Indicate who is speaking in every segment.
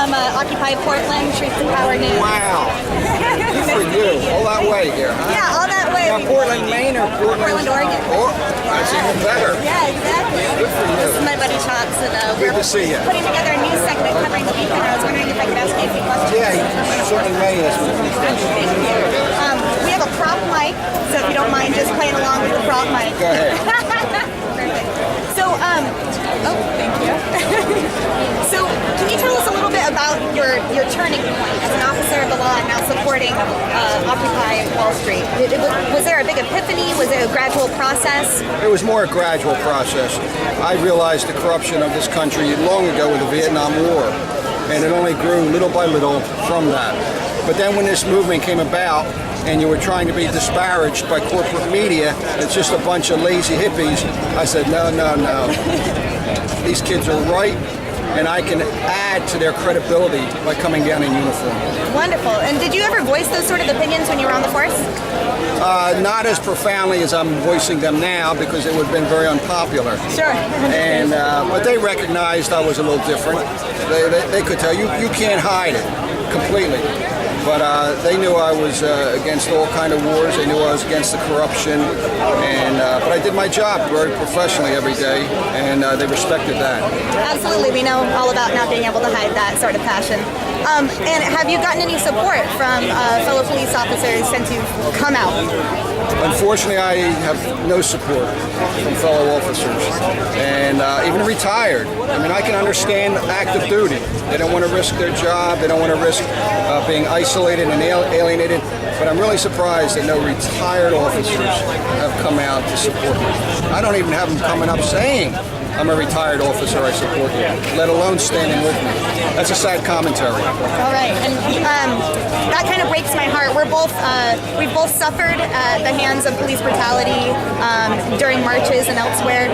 Speaker 1: from Occupy Portland, Truth and Power News.
Speaker 2: Wow. Good for you. All that way here, huh?
Speaker 1: Yeah, all that way.
Speaker 2: Now, Portland, Maine or Portland?
Speaker 1: Oregon.
Speaker 2: Oh, that's even better.
Speaker 1: Yeah, exactly.
Speaker 2: Good for you.
Speaker 1: This is my buddy Chops, and
Speaker 2: Good to see you.
Speaker 1: putting together a news segment covering the weekend. I was wondering if I could ask you a few questions.
Speaker 2: Yeah, you certainly may.
Speaker 1: Thank you. We have a prop mic, so if you don't mind just playing along with the prop mic.
Speaker 2: Go ahead.
Speaker 1: Perfect. So, thank you. So, can you tell us a little bit about your turning point as an officer of the law and now supporting Occupy Wall Street? Was there a big epiphany? Was it a gradual process?
Speaker 2: It was more a gradual process. I realized the corruption of this country long ago with the Vietnam War, and it only grew little by little from that. But then when this movement came about, and you were trying to be disparaged by corporate media, it's just a bunch of lazy hippies, I said, no. These kids are right, and I can add to their credibility by coming down in uniform.
Speaker 1: Wonderful. And did you ever voice those sort of opinions when you were on the force?
Speaker 2: Not as profoundly as I'm voicing them now, because it would have been very unpopular.
Speaker 1: Sure.
Speaker 2: And but they recognized I was a little different. They could tell you can't hide it completely. But they knew I was against all kind of wars. They knew I was against the corruption, and but I did my job very professionally every day, and they respected that.
Speaker 1: Absolutely, we know all about not being able to hide that sort of passion. And have you gotten any support from fellow police officers since you've come out?
Speaker 2: Unfortunately, I have no support from fellow officers, and even retired. I mean, I can understand active duty. They don't want to risk their job. They don't want to risk being isolated and alienated. But I'm really surprised that no retired officers have come out to support me. I don't even have them coming up saying, I'm a retired officer, I support you, let alone standing with me. That's a sad commentary.
Speaker 1: All right, and that kind of breaks my heart. We've both suffered at the hands of police brutality during marches and elsewhere.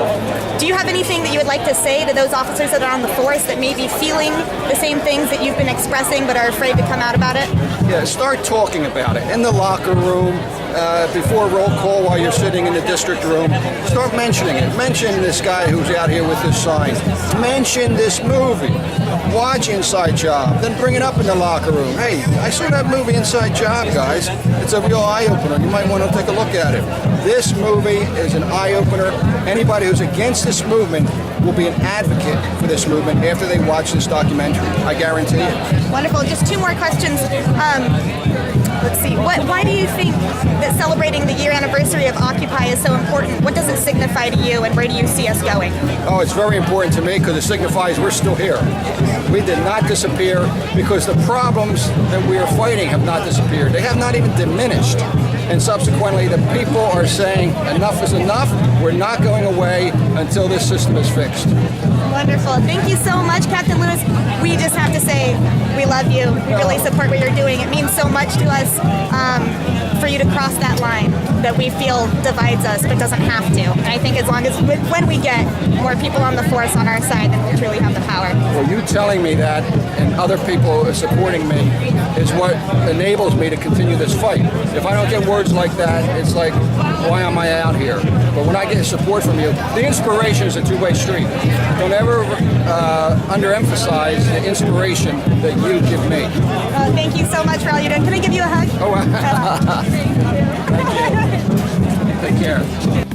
Speaker 1: Do you have anything that you would like to say to those officers that are on the force that may be feeling the same things that you've been expressing but are afraid to come out about it?
Speaker 2: Yeah, start talking about it in the locker room, before roll call while you're sitting in the district room. Start mentioning it. Mention this guy who's out here with this sign. Mention this movie. Watch Inside Job. Then bring it up in the locker room. Hey, I saw that movie Inside Job, guys. It's a real eye-opener. You might want to take a look at it. This movie is an eye-opener. Anybody who's against this movement will be an advocate for this movement after they watch this documentary. I guarantee it.
Speaker 1: Wonderful. Just two more questions. Let's see. Why do you think that celebrating the year anniversary of Occupy is so important? What does it signify to you, and where do you see us going?
Speaker 2: Oh, it's very important to me because it signifies we're still here. We did not disappear because the problems that we are fighting have not disappeared. They have not even diminished. And subsequently, the people are saying enough is enough. We're not going away until this system is fixed.
Speaker 1: Wonderful. Thank you so much, Captain Lewis. We just have to say we love you. We really support what you're doing. It means so much to us for you to cross that line that we feel divides us but doesn't have to. And I think as long as when we get more people on the force on our side, then we'll truly have the power.
Speaker 2: Well, you telling me that and other people supporting me is what enables me to continue this fight. If I don't get words like that, it's like, why am I out here? But when I get support from you, the inspiration is a two-way street. Don't ever underemphasize the inspiration that you give me.
Speaker 1: Thank you so much for all you did. Can I give you a hug?
Speaker 2: Oh, take care.